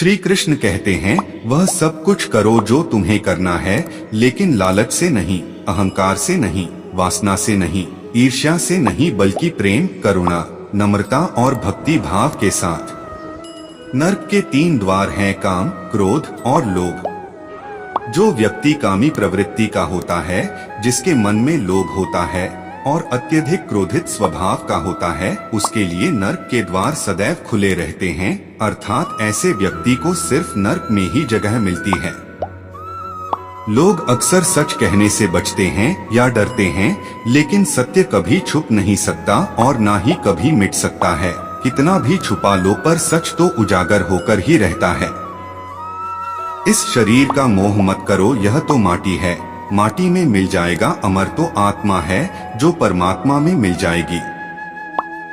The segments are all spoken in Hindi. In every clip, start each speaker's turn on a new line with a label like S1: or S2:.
S1: श्री कृष्ण कहते हैं, वह सब कुछ करो जो तुम्हें करना है, लेकिन लालच से नहीं, अहंकार से नहीं, वासना से नहीं, ईर्ष्या से नहीं, बल्कि प्रेम, करुणा, नम्रता और भक्ति भाव के साथ। नरक के 3 द्वार हैं, काम, क्रोध और लोभ। जो व्यक्ति कामी प्रवृत्ति का होता है, जिसके मन में लोभ होता है और अत्यधिक क्रोधित स्वभाव का होता है, उसके लिए नरक के द्वार सदैव खुले रहते हैं, अर्थात ऐसे व्यक्ति को सिर्फ नरक में ही जगह मिलती है। लोग अक्सर सच कहने से बचते हैं या डरते हैं, लेकिन सत्य कभी छुप नहीं सकता और ना ही कभी मिट सकता है। कितना भी छुपा लो, पर सच तो उजागर होकर ही रहता है। इस शरीर का मोह मत करो, यह तो माटी है, माटी में मिल जाएगा, अमर तो आत्मा है जो परमात्मा में मिल जाएगी।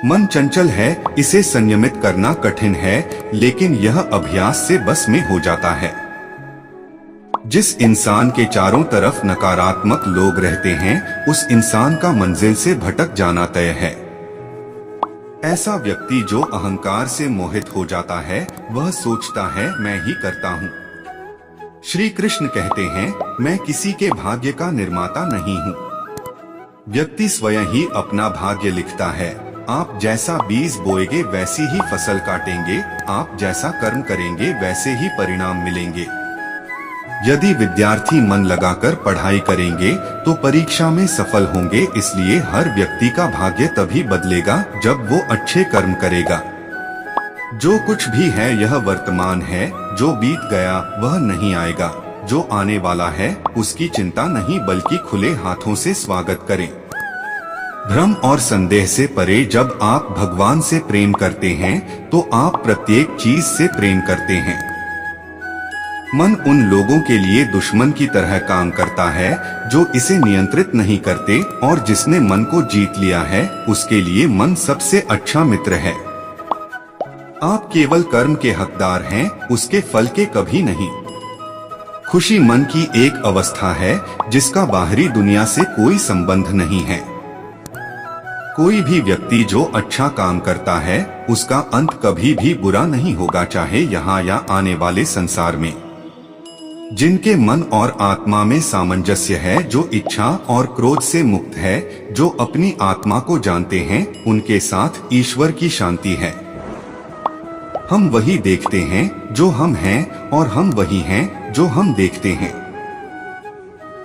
S1: मन चंचल है, इसे संयमित करना कठिन है, लेकिन यह अभ्यास से बस में हो जाता है। जिस इंसान के चारों तरफ नकारात्मक लोग रहते हैं, उस इंसान का मंजिल से भटक जाना तय है। ऐसा व्यक्ति जो अहंकार से मोहित हो जाता है, वह सोचता है मैं ही करता हूँ। श्री कृष्ण कहते हैं, मैं किसी के भाग्य का निर्माता नहीं हूँ। व्यक्ति स्वयं ही अपना भाग्य लिखता है। आप जैसा बीज बोएंगे वैसी ही फसल काटेंगे, आप जैसा कर्म करेंगे वैसे ही परिणाम मिलेंगे। यदि विद्यार्थी मन लगाकर पढ़ाई करेंगे तो परीक्षा में सफल होंगे, इसलिए हर व्यक्ति का भाग्य तभी बदलेगा जब वो अच्छे कर्म करेगा। जो कुछ भी है यह वर्तमान है, जो बीत गया वह नहीं आएगा, जो आने वाला है उसकी चिंता नहीं, बल्कि खुले हाथों से स्वागत करें। भ्रम और संदेह से परे जब आप भगवान से प्रेम करते हैं तो आप प्रत्येक चीज से प्रेम करते हैं। मन उन लोगों के लिए दुश्मन की तरह काम करता है जो इसे नियंत्रित नहीं करते, और जिसने मन को जीत लिया है उसके लिए मन सबसे अच्छा मित्र है। आप केवल कर्म के हकदार हैं, उसके फल के कभी नहीं। खुशी मन की एक अवस्था है जिसका बाहरी दुनिया से कोई संबंध नहीं है। कोई भी व्यक्ति जो अच्छा काम करता है उसका अंत कभी भी बुरा नहीं होगा, चाहे यहाँ या आने वाले संसार में। जिनके मन और आत्मा में सामंजस्य है, जो इच्छा और क्रोध से मुक्त है, जो अपनी आत्मा को जानते हैं, उनके साथ ईश्वर की शांति है। हम वही देखते हैं जो हम हैं, और हम वही हैं जो हम देखते हैं।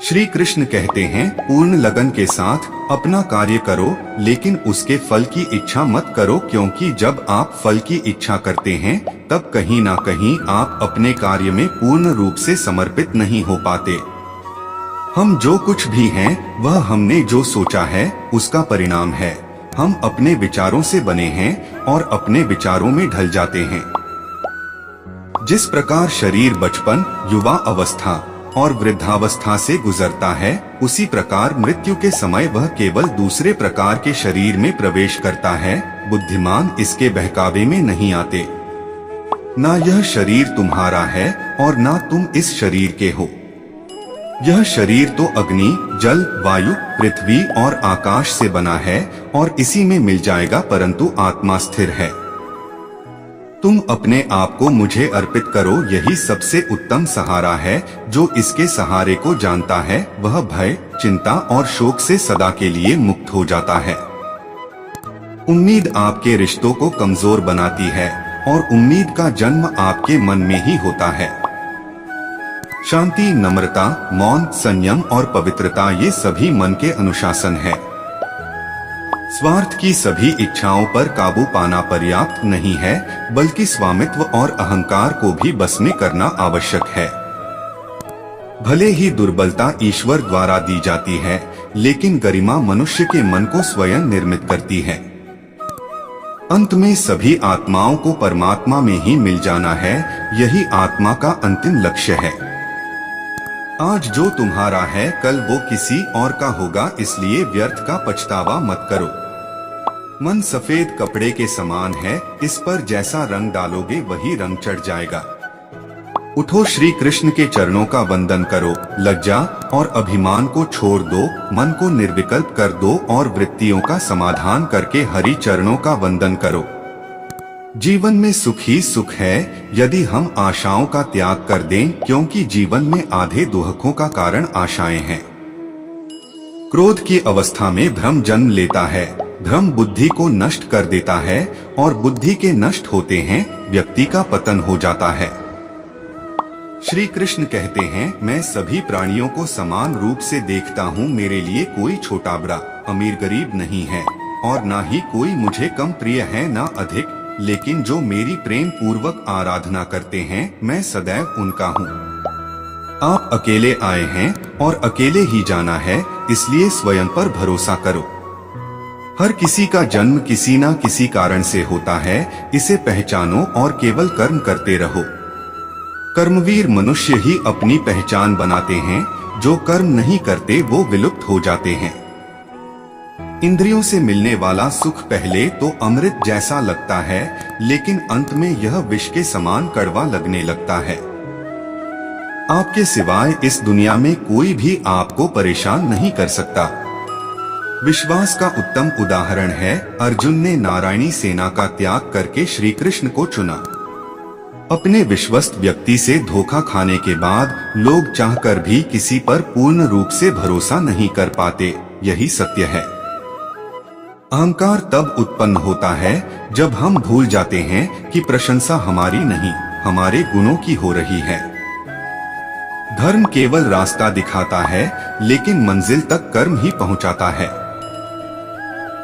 S1: श्री कृष्ण कहते हैं, पूर्ण लगन के साथ अपना कार्य करो, लेकिन उसके फल की इच्छा मत करो, क्योंकि जब आप फल की इच्छा करते हैं तब कहीं ना कहीं आप अपने कार्य में पूर्ण रूप से समर्पित नहीं हो पाते। हम जो कुछ भी हैं वह हमने जो सोचा है उसका परिणाम है। हम अपने विचारों से बने हैं और अपने विचारों में ढल जाते हैं। जिस प्रकार शरीर बचपन, युवा अवस्था और वृद्धावस्था से गुजरता है, उसी प्रकार मृत्यु के समय वह केवल दूसरे प्रकार के शरीर में प्रवेश करता है। बुद्धिमान इसके बहकावे में नहीं आते। ना यह शरीर तुम्हारा है और ना तुम इस शरीर के हो। यह शरीर तो अग्नि, जल, वायु, पृथ्वी और आकाश से बना है और इसी में मिल जाएगा, परंतु आत्मा स्थिर है। तुम अपने आप को मुझे अर्पित करो, यही सबसे उत्तम सहारा है। जो इसके सहारे को जानता है वह भय, चिंता और शोक से सदा के लिए मुक्त हो जाता है। उम्मीद आपके रिश्तों को कमजोर बनाती है और उम्मीद का जन्म आपके मन में ही होता है। शांति, नम्रता, मौन, संयम और पवित्रता, ये सभी मन के अनुशासन है। स्वार्थ की सभी इच्छाओं पर काबू पाना पर्याप्त नहीं है, बल्कि स्वामित्व और अहंकार को भी बस में करना आवश्यक है। भले ही दुर्बलता ईश्वर द्वारा दी जाती है, लेकिन गरिमा मनुष्य के मन को स्वयं निर्मित करती है। अंत में सभी आत्माओं को परमात्मा में ही मिल जाना है, यही आत्मा का अंतिम लक्ष्य है। आज जो तुम्हारा है कल वो किसी और का होगा, इसलिए व्यर्थ का पछतावा मत करो। मन सफेद कपड़े के समान है, इस पर जैसा रंग डालोगे वही रंग चढ़ जाएगा। उठो, श्री कृष्ण के चरणों का वंदन करो, लज्जा और अभिमान को छोड़ दो, मन को निर्विकल्प कर दो और वृत्तियों का समाधान करके हरि चरणों का वंदन करो। जीवन में सुख ही सुख है यदि हम आशाओं का त्याग कर दें, क्योंकि जीवन में आधे दुखों का कारण आशाएं हैं। क्रोध की अवस्था में भ्रम जन्म लेता है। भ्रम बुद्धि को नष्ट कर देता है और बुद्धि के नष्ट होते हैं व्यक्ति का पतन हो जाता है। श्री कृष्ण कहते हैं, मैं सभी प्राणियों को समान रूप से देखता हूँ। मेरे लिए कोई छोटा बड़ा, अमीर गरीब नहीं है और ना ही कोई मुझे कम प्रिय है ना अधिक, लेकिन जो मेरी प्रेम पूर्वक आराधना करते हैं मैं सदैव उनका हूँ। आप अकेले आए हैं और अकेले ही जाना है, इसलिए स्वयं पर भरोसा करो। हर किसी का जन्म किसी ना किसी कारण से होता है, इसे पहचानो और केवल कर्म करते रहो। कर्मवीर मनुष्य ही अपनी पहचान बनाते हैं, जो कर्म नहीं करते वो विलुप्त हो जाते हैं। इंद्रियों से मिलने वाला सुख पहले तो अमृत जैसा लगता है, लेकिन अंत में यह विष के समान कड़वा लगने लगता है। आपके सिवाय इस दुनिया में कोई भी आपको परेशान नहीं कर सकता। विश्वास का उत्तम उदाहरण है, अर्जुन ने नारायणी सेना का त्याग करके श्री कृष्ण को चुना। अपने विश्वस्त व्यक्ति से धोखा खाने के बाद लोग चाहकर भी किसी पर पूर्ण रूप से भरोसा नहीं कर पाते, यही सत्य है। अहंकार तब उत्पन्न होता है जब हम भूल जाते हैं कि प्रशंसा हमारी नहीं, हमारे गुणों की हो रही है। धर्म केवल रास्ता दिखाता है, लेकिन मंजिल तक कर्म ही पहुंचाता है।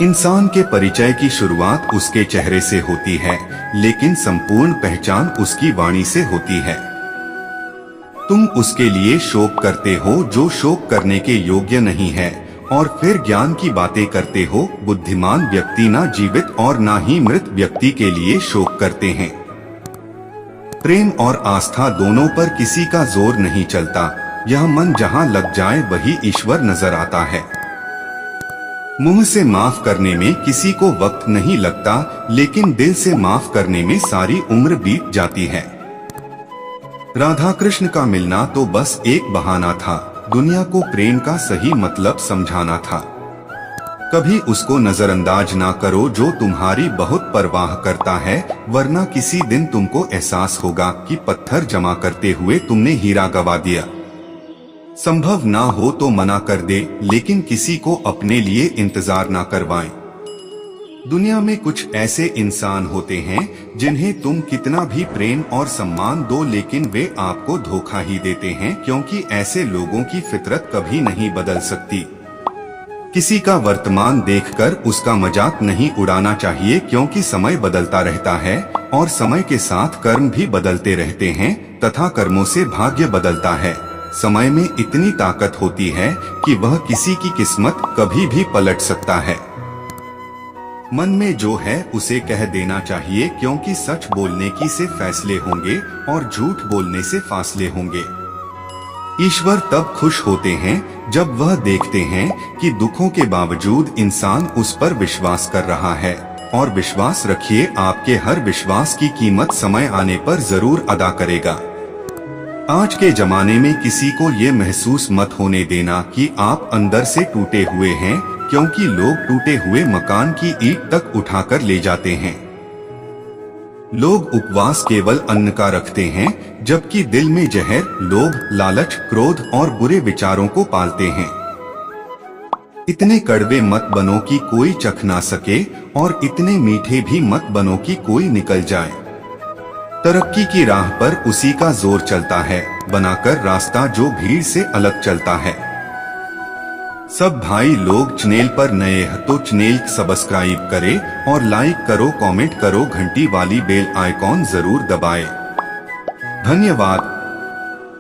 S1: इंसान के परिचय की शुरुआत उसके चेहरे से होती है, लेकिन संपूर्ण पहचान उसकी वाणी से होती है। तुम उसके लिए शोक करते हो जो शोक करने के योग्य नहीं है, और फिर ज्ञान की बातें करते हो। बुद्धिमान व्यक्ति ना जीवित और ना ही मृत व्यक्ति के लिए शोक करते हैं। प्रेम और आस्था दोनों पर किसी का जोर नहीं चलता। यह मन जहाँ लग जाए वही ईश्वर नजर आता है। मुंह से माफ करने में किसी को वक्त नहीं लगता, लेकिन दिल से माफ करने में सारी उम्र बीत जाती है। राधा कृष्ण का मिलना तो बस एक बहाना था, दुनिया को प्रेम का सही मतलब समझाना था। कभी उसको नजरअंदाज ना करो जो तुम्हारी बहुत परवाह करता है, वरना किसी दिन तुमको एहसास होगा कि पत्थर जमा करते हुए तुमने हीरा गवा दिया। संभव ना हो तो मना कर दे, लेकिन किसी को अपने लिए इंतजार ना करवाएं। दुनिया में कुछ ऐसे इंसान होते हैं जिन्हें तुम कितना भी प्रेम और सम्मान दो, लेकिन वे आपको धोखा ही देते हैं, क्योंकि ऐसे लोगों की फितरत कभी नहीं बदल सकती। किसी का वर्तमान देखकर उसका मजाक नहीं उड़ाना चाहिए, क्योंकि समय बदलता रहता है और समय के साथ कर्म भी बदलते रहते हैं तथा कर्मों से भाग्य बदलता है। समय में इतनी ताकत होती है कि वह किसी की किस्मत कभी भी पलट सकता है। मन में जो है उसे कह देना चाहिए, क्योंकि सच बोलने की से फैसले होंगे और झूठ बोलने से फासले होंगे। ईश्वर तब खुश होते हैं जब वह देखते हैं कि दुखों के बावजूद इंसान उस पर विश्वास कर रहा है। और विश्वास रखिए, आपके हर विश्वास की कीमत समय आने पर जरूर अदा करेगा। आज के जमाने में किसी को ये महसूस मत होने देना कि आप अंदर से टूटे हुए हैं, क्योंकि लोग टूटे हुए मकान की ईंट तक उठाकर ले जाते हैं। लोग उपवास केवल अन्न का रखते हैं, जबकि दिल में जहर, लोभ, लालच, क्रोध और बुरे विचारों को पालते हैं। इतने कड़वे मत बनो कि कोई चख ना सके, और इतने मीठे भी मत बनो कि कोई निकल जाए। तरक्की की राह पर उसी का जोर चलता है, बनाकर रास्ता जो भीड़ से अलग चलता है। सब भाई लोग चैनल पर नए हैं तो चैनल सब्सक्राइब करें और लाइक करो, कमेंट करो, घंटी वाली बेल आइकॉन जरूर दबाएं। धन्यवाद।